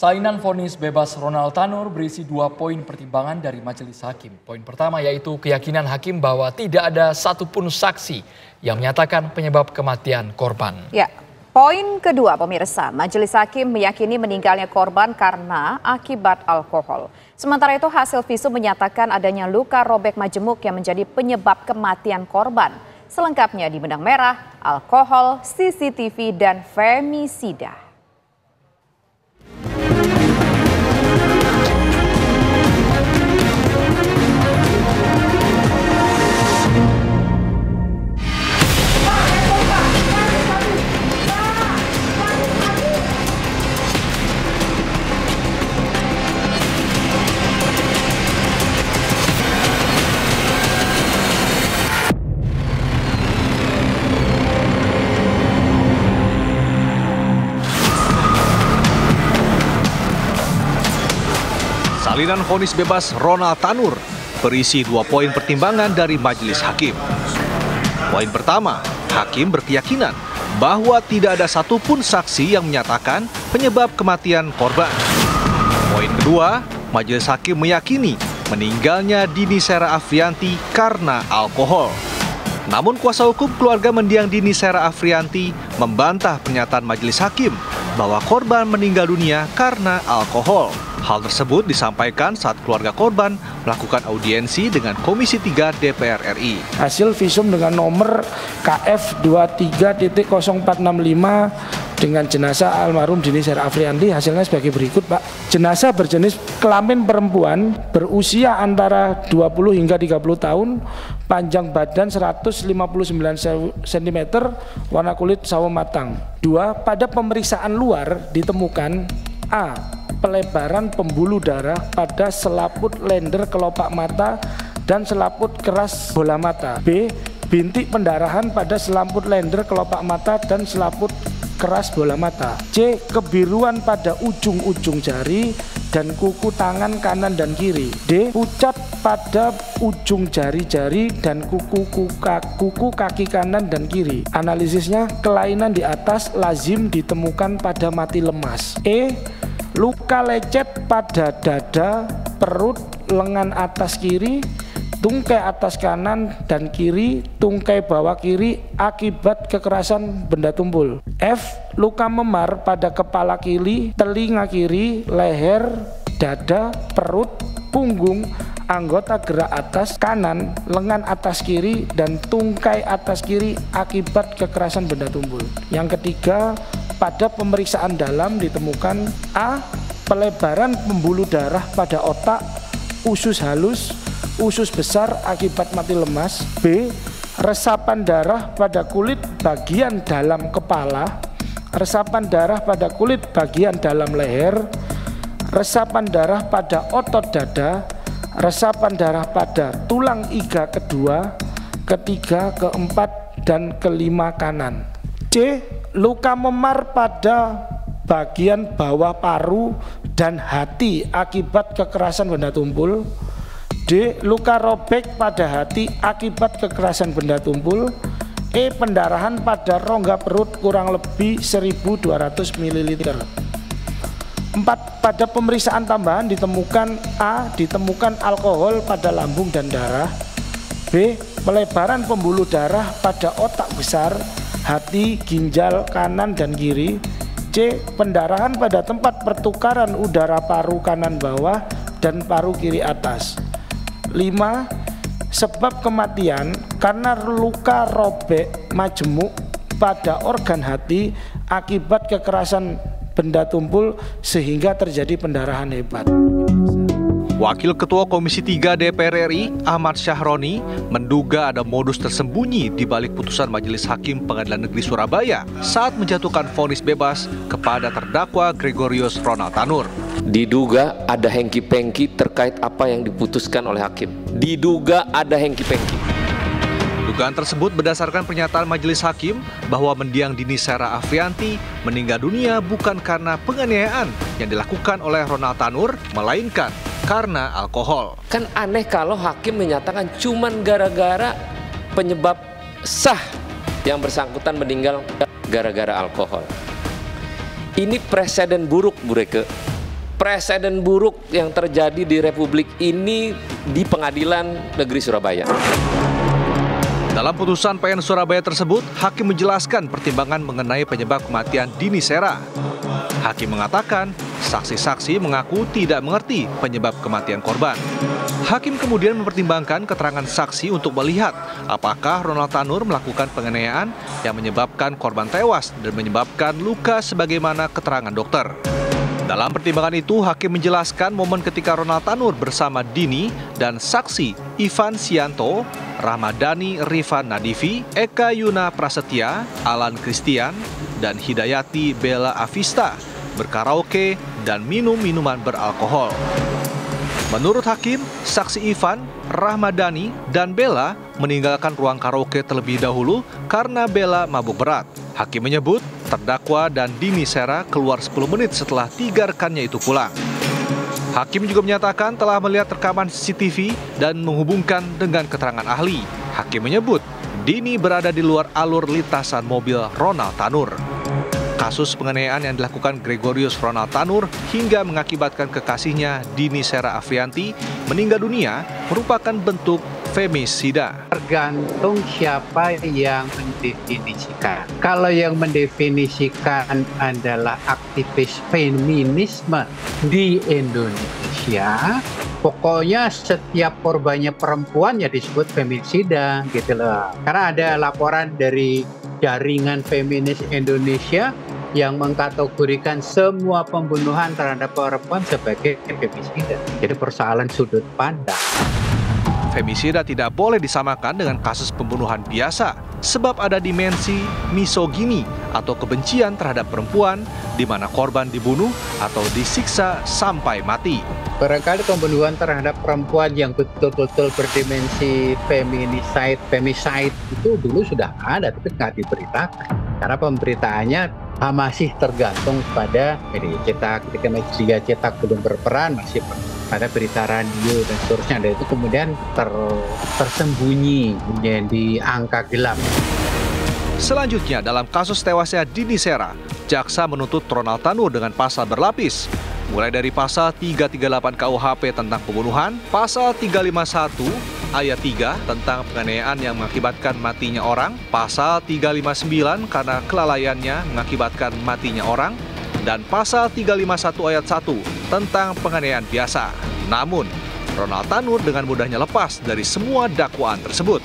Salinan vonis bebas Ronald Tanur berisi 2 poin pertimbangan dari majelis hakim. Poin pertama yaitu keyakinan hakim bahwa tidak ada satupun saksi yang menyatakan penyebab kematian korban. Ya, poin kedua pemirsa, majelis hakim meyakini meninggalnya korban karena akibat alkohol. Sementara itu hasil visum menyatakan adanya luka robek majemuk yang menjadi penyebab kematian korban. Selengkapnya di benang merah, alkohol, CCTV, dan femisida. Salinan vonis bebas Ronald Tanur berisi 2 poin pertimbangan dari majelis hakim. Poin pertama, hakim berkeyakinan bahwa tidak ada satupun saksi yang menyatakan penyebab kematian korban. Poin kedua, majelis hakim meyakini meninggalnya Dini Sera Afrianti karena alkohol. Namun kuasa hukum keluarga mendiang Dini Sera Afrianti membantah pernyataan majelis hakim bahwa korban meninggal dunia karena alkohol. Hal tersebut disampaikan saat keluarga korban melakukan audiensi dengan Komisi 3 DPR RI. Hasil visum dengan nomor KF 23.0465 dengan jenazah almarhum Dini Sera Afrianti hasilnya sebagai berikut, Pak. Jenazah berjenis kelamin perempuan berusia antara 20 hingga 30 tahun, panjang badan 159 cm, warna kulit sawo matang. 2. Pada pemeriksaan luar ditemukan A. Pelebaran pembuluh darah pada selaput lender kelopak mata dan selaput keras bola mata. B. Bintik pendarahan pada selaput lender kelopak mata dan selaput keras bola mata. C. Kebiruan pada ujung-ujung jari dan kuku tangan kanan dan kiri. D. Pucat pada ujung jari-jari dan kuku kaki kanan dan kiri. Analisisnya, kelainan di atas lazim ditemukan pada mati lemas. E. Luka lecet pada dada, perut, lengan atas kiri, tungkai atas kanan dan kiri, tungkai bawah kiri akibat kekerasan benda tumpul. F. Luka memar pada kepala kiri, telinga kiri, leher, dada, perut, punggung, anggota gerak atas kanan, lengan atas kiri, dan tungkai atas kiri akibat kekerasan benda tumpul. Yang ketiga, pada pemeriksaan dalam ditemukan A. Pelebaran pembuluh darah pada otak, usus halus, usus besar akibat mati lemas. B. Resapan darah pada kulit bagian dalam kepala, resapan darah pada kulit bagian dalam leher, resapan darah pada otot dada, resapan darah pada tulang iga kedua, ketiga, keempat, dan kelima kanan. C. Luka memar pada bagian bawah paru dan hati akibat kekerasan benda tumpul. D. Luka robek pada hati akibat kekerasan benda tumpul. E. Pendarahan pada rongga perut kurang lebih 1.200 ml. 4. Pada pemeriksaan tambahan ditemukan A. Ditemukan alkohol pada lambung dan darah. B. Pelebaran pembuluh darah pada otak besar, hati, ginjal kanan dan kiri. C. Pendarahan pada tempat pertukaran udara paru kanan bawah dan paru kiri atas. 5. Sebab kematian karena luka robek majemuk pada organ hati akibat kekerasan benda tumpul sehingga terjadi pendarahan hebat. Wakil Ketua Komisi 3 DPR RI, Ahmad Syahroni, menduga ada modus tersembunyi di balik putusan Majelis Hakim Pengadilan Negeri Surabaya saat menjatuhkan vonis bebas kepada terdakwa Gregorius Ronald Tanur. Diduga ada hengki-pengki terkait apa yang diputuskan oleh hakim. Diduga ada hengki-pengki. Dugaan tersebut berdasarkan pernyataan majelis hakim bahwa mendiang Dini Sera Afrianti meninggal dunia bukan karena penganiayaan yang dilakukan oleh Ronald Tanur, melainkan karena alkohol. Kan aneh kalau hakim menyatakan cuman gara-gara penyebab sah yang bersangkutan meninggal gara-gara alkohol. Ini presiden buruk, Bu Reke. presiden buruk yang terjadi di Republik ini di Pengadilan Negeri Surabaya. Dalam putusan PN Surabaya tersebut, hakim menjelaskan pertimbangan mengenai penyebab kematian Dini Sera. Hakim mengatakan, saksi-saksi mengaku tidak mengerti penyebab kematian korban. Hakim kemudian mempertimbangkan keterangan saksi untuk melihat apakah Ronald Tanur melakukan penganiayaan yang menyebabkan korban tewas dan menyebabkan luka sebagaimana keterangan dokter. Dalam pertimbangan itu, hakim menjelaskan momen ketika Ronald Tanur bersama Dini dan saksi Ivan Sianto, Rahmadani Rifan Nadifi, Eka Yuna Prasetya, Alan Christian, dan Hidayati Bella Avista berkaraoke dan minum minuman beralkohol. Menurut hakim, saksi Ivan, Rahmadani, dan Bella meninggalkan ruang karaoke terlebih dahulu karena Bella mabuk berat. Hakim menyebut terdakwa dan Dini Sera keluar 10 menit setelah 3 rekannya itu pulang. Hakim juga menyatakan telah melihat rekaman CCTV dan menghubungkan dengan keterangan ahli. Hakim menyebut Dini berada di luar alur lintasan mobil Ronald Tanur. Kasus penganiayaan yang dilakukan Gregorius Ronald Tanur hingga mengakibatkan kekasihnya Dini Sera Afrianti meninggal dunia merupakan bentuk femisida. Tergantung siapa yang mendefinisikan. Kalau yang mendefinisikan adalah aktivis feminisme di Indonesia, pokoknya setiap korbannya perempuan ya disebut femisida gitu loh. Karena ada laporan dari jaringan feminis Indonesia yang mengkategorikan semua pembunuhan terhadap perempuan sebagai femisida. Jadi persoalan sudut pandang. Femisida tidak boleh disamakan dengan kasus pembunuhan biasa, sebab ada dimensi misogini atau kebencian terhadap perempuan, di mana korban dibunuh atau disiksa sampai mati. Barangkali pembunuhan terhadap perempuan yang betul-betul berdimensi femicide itu dulu sudah ada, tapi nggak diberitakan. Karena pemberitaannya masih tergantung pada media cetak. Ketika media cetak belum berperan, masih pada berita radio dan seterusnya. Dan itu kemudian tersembunyi menjadi angka gelap. Selanjutnya, dalam kasus tewasnya Dini Sera, jaksa menuntut Ronald Tanur dengan pasal berlapis, mulai dari pasal 338 KUHP tentang pembunuhan, pasal 351 ayat 3 tentang penganiayaan yang mengakibatkan matinya orang, pasal 359 karena kelalaiannya mengakibatkan matinya orang, dan pasal 351 ayat 1 tentang penganiayaan biasa. Namun, Ronald Tanur dengan mudahnya lepas dari semua dakwaan tersebut.